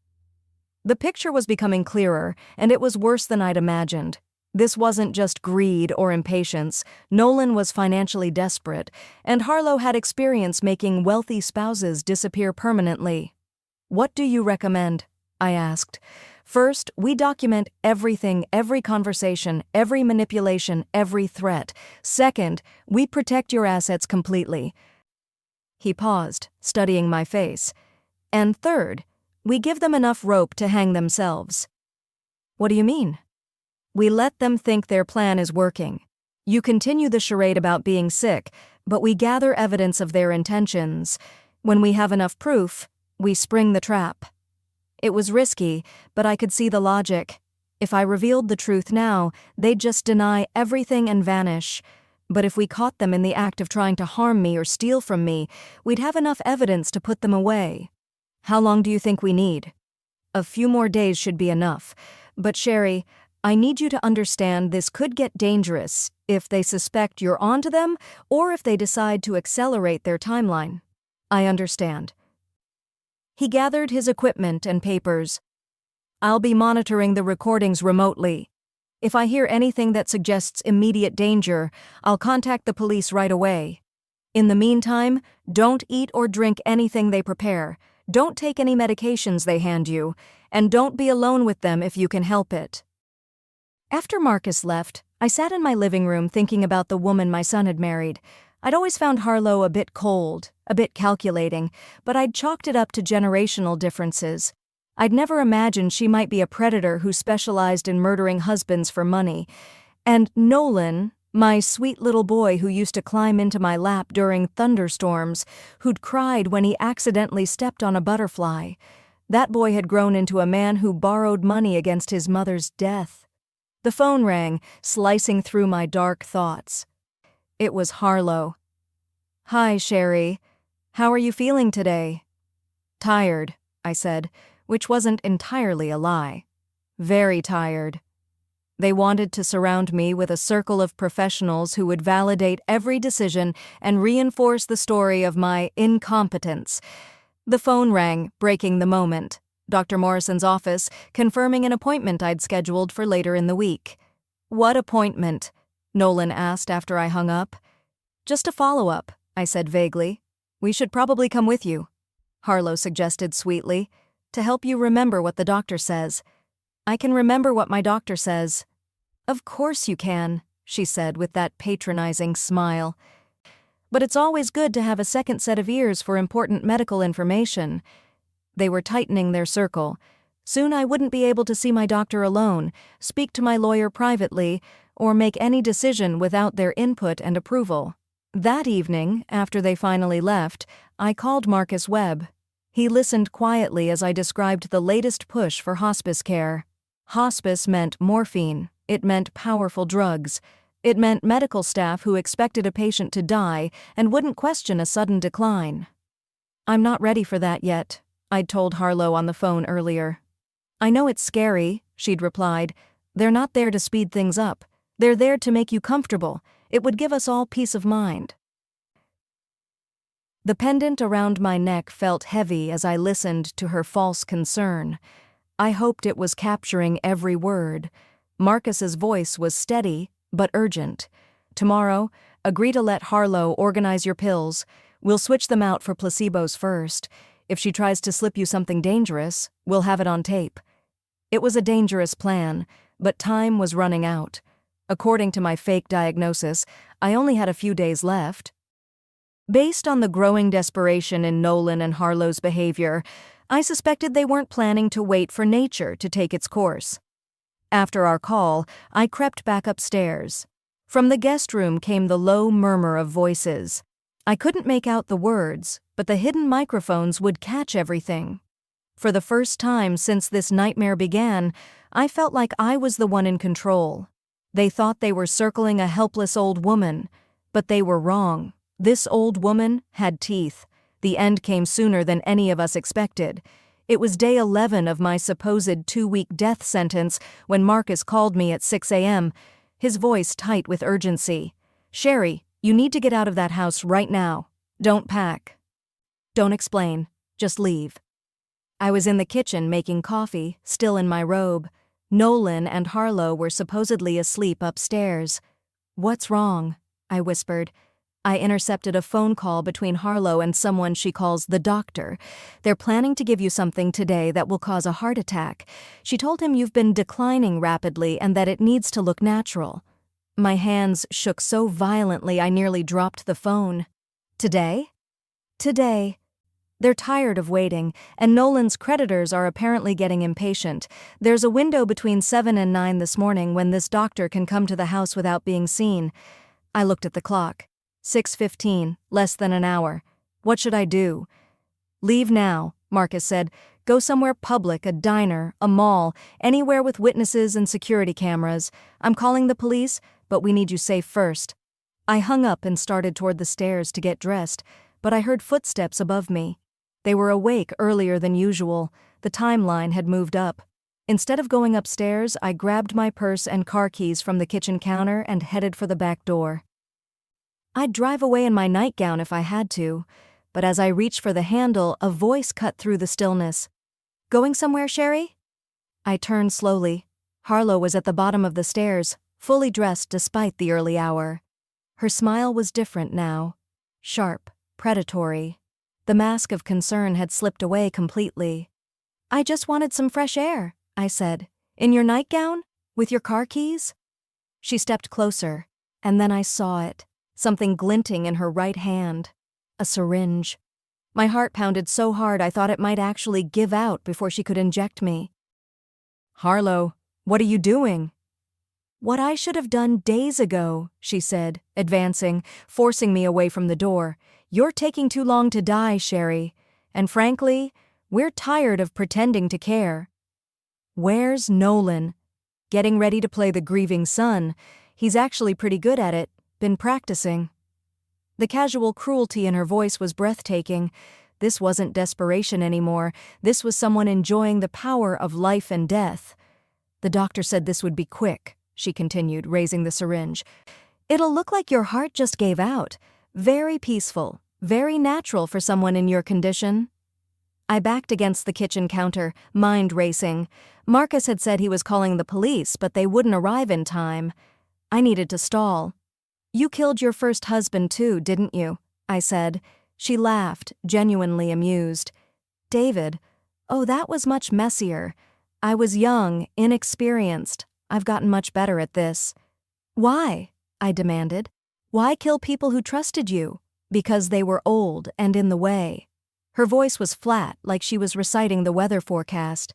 The picture was becoming clearer, and it was worse than I'd imagined. This wasn't just greed or impatience. Nolan was financially desperate, and Harlow had experience making wealthy spouses disappear permanently. "What do you recommend?" I asked. "First, we document everything, every conversation, every manipulation, every threat. Second, we protect your assets completely." He paused, studying my face. "And third, we give them enough rope to hang themselves." "What do you mean?" "We let them think their plan is working. You continue the charade about being sick, but we gather evidence of their intentions. When we have enough proof, we spring the trap." It was risky, but I could see the logic. If I revealed the truth now, they'd just deny everything and vanish. But if we caught them in the act of trying to harm me or steal from me, we'd have enough evidence to put them away. "How long do you think we need?" "A few more days should be enough. But Sherry, I need you to understand this could get dangerous if they suspect you're onto them or if they decide to accelerate their timeline." "I understand." He gathered his equipment and papers. "I'll be monitoring the recordings remotely. If I hear anything that suggests immediate danger, I'll contact the police right away. In the meantime, don't eat or drink anything they prepare, don't take any medications they hand you, and don't be alone with them if you can help it." After Marcus left, I sat in my living room thinking about the woman my son had married. I'd always found Harlow a bit cold, a bit calculating, but I'd chalked it up to generational differences. I'd never imagined she might be a predator who specialized in murdering husbands for money. And Nolan, my sweet little boy who used to climb into my lap during thunderstorms, who'd cried when he accidentally stepped on a butterfly. That boy had grown into a man who borrowed money against his mother's death. The phone rang, slicing through my dark thoughts. It was Harlow. "Hi, Sherry. How are you feeling today?" "Tired," I said, which wasn't entirely a lie. "Very tired." They wanted to surround me with a circle of professionals who would validate every decision and reinforce the story of my incompetence. The phone rang, breaking the moment. Dr. Morrison's office, confirming an appointment I'd scheduled for later in the week. "What appointment?" Nolan asked after I hung up. "Just a follow-up," I said vaguely. "We should probably come with you," Harlow suggested sweetly, "to help you remember what the doctor says." "I can remember what my doctor says." "Of course you can," she said with that patronizing smile. "But it's always good to have a second set of ears for important medical information." They were tightening their circle. Soon I wouldn't be able to see my doctor alone, speak to my lawyer privately, or make any decision without their input and approval. That evening, after they finally left, I called Marcus Webb. He listened quietly as I described the latest push for hospice care. Hospice meant morphine. It meant powerful drugs. It meant medical staff who expected a patient to die and wouldn't question a sudden decline. "I'm not ready for that yet," I'd told Harlow on the phone earlier. "I know it's scary," she'd replied. "They're not there to speed things up. They're there to make you comfortable. It would give us all peace of mind." The pendant around my neck felt heavy as I listened to her false concern. I hoped it was capturing every word. Marcus's voice was steady, but urgent. "Tomorrow, agree to let Harlow organize your pills. We'll switch them out for placebos first. If she tries to slip you something dangerous, we'll have it on tape. It was a dangerous plan, but time was running out. According to my fake diagnosis, I only had a few days left. Based on the growing desperation in Nolan and Harlow's behavior, I suspected they weren't planning to wait for nature to take its course. After our call, I crept back upstairs. From the guest room came the low murmur of voices. I couldn't make out the words, but the hidden microphones would catch everything. For the first time since this nightmare began, I felt like I was the one in control. They thought they were circling a helpless old woman, but they were wrong. This old woman had teeth. The end came sooner than any of us expected. It was day 11 of my supposed 2-week death sentence when Marcus called me at 6 a.m., his voice tight with urgency. "Sherry, you need to get out of that house right now. Don't pack. Don't explain. Just leave." I was in the kitchen making coffee, still in my robe. Nolan and Harlow were supposedly asleep upstairs. "What's wrong?" I whispered. I intercepted a phone call between Harlow and someone she calls the doctor. "They're planning to give you something today that will cause a heart attack. She told him you've been declining rapidly and that it needs to look natural." My hands shook so violently I nearly dropped the phone. "Today?" "Today." They're tired of waiting, and Nolan's creditors are apparently getting impatient. There's a window between 7 and 9 this morning when this doctor can come to the house without being seen. I looked at the clock. 6:15, less than an hour. What should I do? "Leave now," Marcus said. "Go somewhere public, a diner, a mall, anywhere with witnesses and security cameras. I'm calling the police, but we need you safe first." I hung up and started toward the stairs to get dressed, but I heard footsteps above me. They were awake earlier than usual. The timeline had moved up. Instead of going upstairs, I grabbed my purse and car keys from the kitchen counter and headed for the back door. I'd drive away in my nightgown if I had to, but as I reached for the handle, a voice cut through the stillness. "Going somewhere, Sherry?" I turned slowly. Harlow was at the bottom of the stairs, fully dressed despite the early hour. Her smile was different now. Sharp, predatory. The mask of concern had slipped away completely. "I just wanted some fresh air," I said. "In your nightgown? With your car keys?" She stepped closer, and then I saw it. Something glinting in her right hand. A syringe. My heart pounded so hard I thought it might actually give out before she could inject me. "Harlow, what are you doing?" "What I should have done days ago," she said, advancing, forcing me away from the door. "You're taking too long to die, Sherry. And frankly, we're tired of pretending to care." "Where's Nolan?" "Getting ready to play the grieving son. He's actually pretty good at it. Been practicing." The casual cruelty in her voice was breathtaking. This wasn't desperation anymore. This was someone enjoying the power of life and death. "The doctor said this would be quick," she continued, raising the syringe. "It'll look like your heart just gave out. Very peaceful, very natural for someone in your condition." I backed against the kitchen counter, mind racing. Marcus had said he was calling the police, but they wouldn't arrive in time. I needed to stall. "You killed your first husband too, didn't you?" I said. She laughed, genuinely amused. "David? Oh, that was much messier. I was young, inexperienced. I've gotten much better at this." "Why?" I demanded. "Why kill people who trusted you?" "Because they were old and in the way." Her voice was flat, like she was reciting the weather forecast.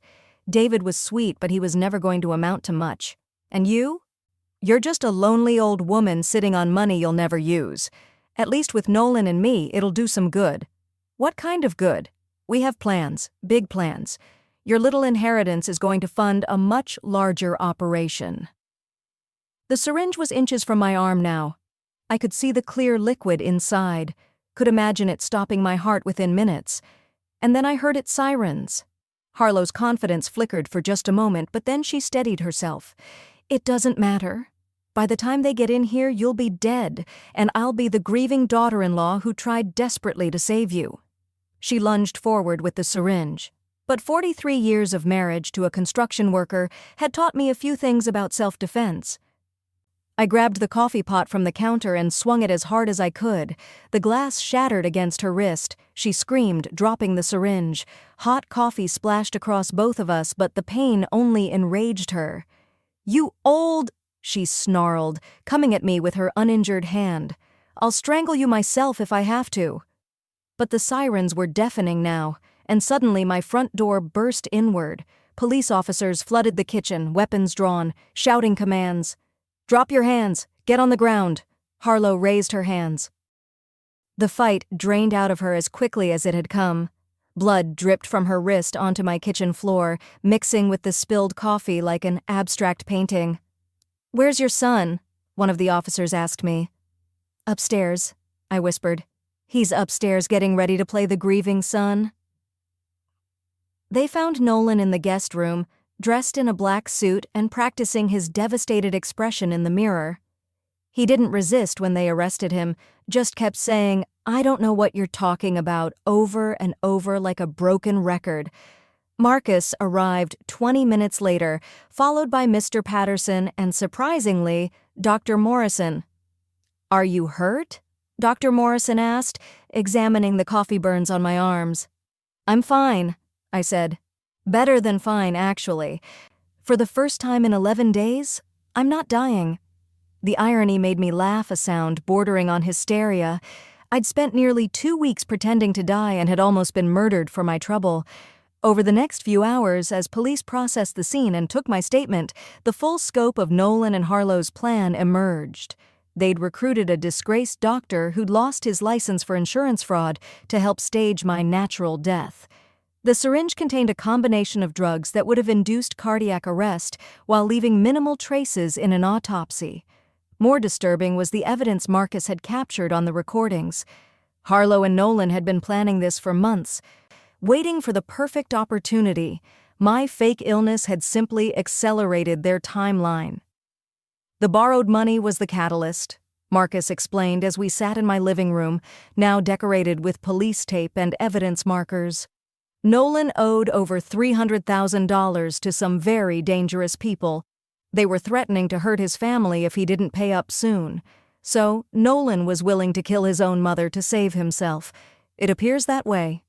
"David was sweet, but he was never going to amount to much. And you? You're just a lonely old woman sitting on money you'll never use. At least with Nolan and me, it'll do some good." "What kind of good?" "We have plans, big plans. Your little inheritance is going to fund a much larger operation." The syringe was inches from my arm now. I could see the clear liquid inside, could imagine it stopping my heart within minutes. And then I heard its sirens. Harlow's confidence flickered for just a moment, but then she steadied herself. "It doesn't matter. By the time they get in here, you'll be dead, and I'll be the grieving daughter-in-law who tried desperately to save you." She lunged forward with the syringe. But 43 years of marriage to a construction worker had taught me a few things about self-defense. I grabbed the coffee pot from the counter and swung it as hard as I could. The glass shattered against her wrist. She screamed, dropping the syringe. Hot coffee splashed across both of us, but the pain only enraged her. "You old—" she snarled, coming at me with her uninjured hand. "I'll strangle you myself if I have to." But the sirens were deafening now, and suddenly my front door burst inward. Police officers flooded the kitchen, weapons drawn, shouting commands. "Drop your hands! Get on the ground!" Harlow raised her hands. The fight drained out of her as quickly as it had come. Blood dripped from her wrist onto my kitchen floor, mixing with the spilled coffee like an abstract painting. "Where's your son?" one of the officers asked me. "Upstairs," I whispered. "He's upstairs getting ready to play the grieving son." They found Nolan in the guest room, dressed in a black suit and practicing his devastated expression in the mirror. He didn't resist when they arrested him, just kept saying, "I don't know what you're talking about," over and over like a broken record. Marcus arrived 20 minutes later, followed by Mr. Patterson and, surprisingly, Dr. Morrison. "Are you hurt?" Dr. Morrison asked, examining the coffee burns on my arms. "I'm fine," I said. "Better than fine, actually. For the first time in 11 days, I'm not dying." The irony made me laugh a sound bordering on hysteria. I'd spent nearly 2 weeks pretending to die and had almost been murdered for my trouble. Over the next few hours, as police processed the scene and took my statement, the full scope of Nolan and Harlow's plan emerged. They'd recruited a disgraced doctor who'd lost his license for insurance fraud to help stage my natural death. The syringe contained a combination of drugs that would have induced cardiac arrest while leaving minimal traces in an autopsy. More disturbing was the evidence Marcus had captured on the recordings. Harlow and Nolan had been planning this for months, waiting for the perfect opportunity. My fake illness had simply accelerated their timeline. "The borrowed money was the catalyst," Marcus explained as we sat in my living room, now decorated with police tape and evidence markers. "Nolan owed over $300,000 to some very dangerous people. They were threatening to hurt his family if he didn't pay up soon. So Nolan was willing to kill his own mother to save himself. It appears that way."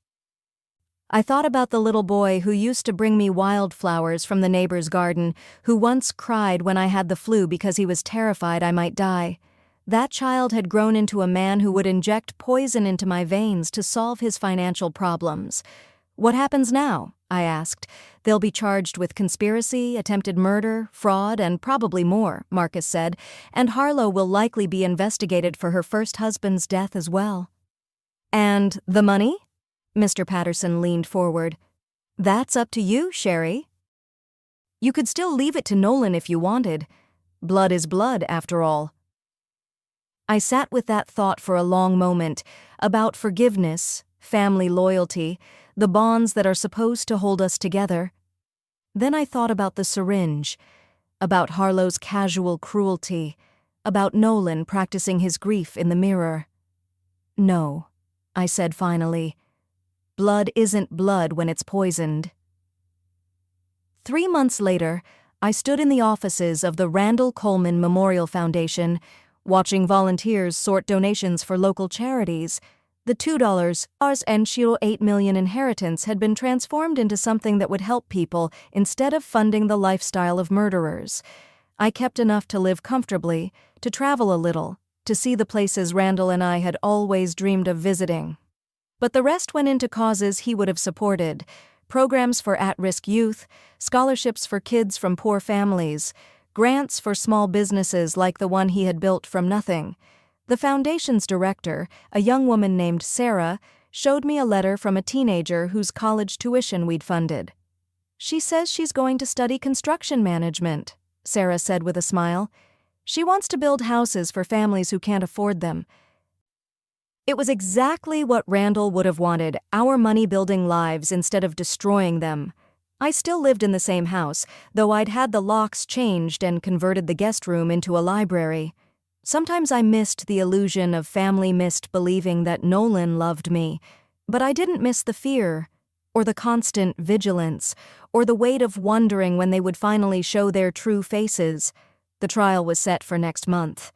I thought about the little boy who used to bring me wildflowers from the neighbor's garden, who once cried when I had the flu because he was terrified I might die. That child had grown into a man who would inject poison into my veins to solve his financial problems. "What happens now?" I asked. "They'll be charged with conspiracy, attempted murder, fraud, and probably more," Marcus said, "and Harlow will likely be investigated for her first husband's death as well." "And the money?" Mr. Patterson leaned forward. "That's up to you, Sherry. You could still leave it to Nolan if you wanted. Blood is blood, after all." I sat with that thought for a long moment, about forgiveness, family loyalty, the bonds that are supposed to hold us together. Then I thought about the syringe, about Harlow's casual cruelty, about Nolan practicing his grief in the mirror. "No," I said finally. "Blood isn't blood when it's poisoned." 3 months later, I stood in the offices of the Randall Coleman Memorial Foundation, watching volunteers sort donations for local charities. The $2 and $8 million inheritance had been transformed into something that would help people instead of funding the lifestyle of murderers. I kept enough to live comfortably, to travel a little, to see the places Randall and I had always dreamed of visiting. But the rest went into causes he would have supported: programs for at-risk youth, scholarships for kids from poor families, grants for small businesses like the one he had built from nothing. The foundation's director, a young woman named Sarah, showed me a letter from a teenager whose college tuition we'd funded. "She says she's going to study construction management," Sarah said with a smile. "She wants to build houses for families who can't afford them." It was exactly what Randall would have wanted, our money building lives instead of destroying them. I still lived in the same house, though I'd had the locks changed and converted the guest room into a library. Sometimes I missed the illusion of family mist believing that Nolan loved me, but I didn't miss the fear, or the constant vigilance, or the weight of wondering when they would finally show their true faces. The trial was set for next month.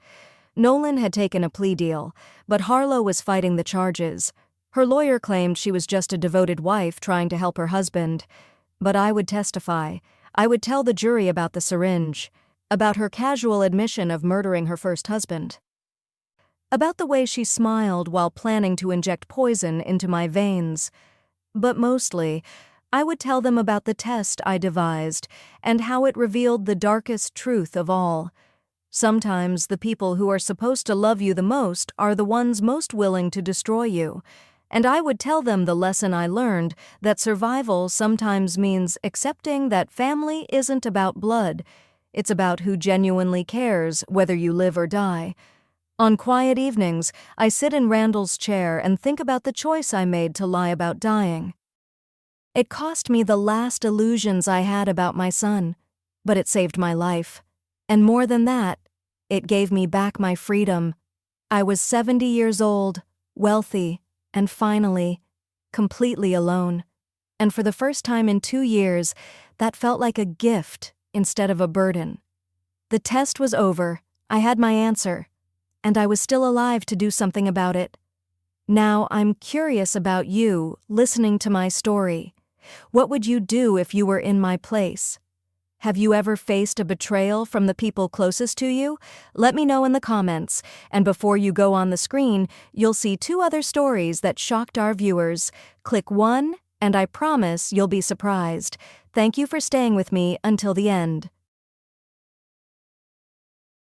Nolan had taken a plea deal, but Harlow was fighting the charges. Her lawyer claimed she was just a devoted wife trying to help her husband. But I would testify. I would tell the jury about the syringe, about her casual admission of murdering her first husband, about the way she smiled while planning to inject poison into my veins. But mostly, I would tell them about the test I devised and how it revealed the darkest truth of all. Sometimes the people who are supposed to love you the most are the ones most willing to destroy you. And I would tell them the lesson I learned, that survival sometimes means accepting that family isn't about blood. It's about who genuinely cares, whether you live or die. On quiet evenings, I sit in Randall's chair and think about the choice I made to lie about dying. It cost me the last illusions I had about my son, but it saved my life. And more than that, it gave me back my freedom. I was 70 years old, wealthy, and finally, completely alone. And for the first time in 2 years, that felt like a gift instead of a burden. The test was over, I had my answer, and I was still alive to do something about it. Now I'm curious about you, listening to my story. What would you do if you were in my place? Have you ever faced a betrayal from the people closest to you? Let me know in the comments. And before you go on the screen, you'll see 2 other stories that shocked our viewers. Click one, and I promise you'll be surprised. Thank you for staying with me until the end.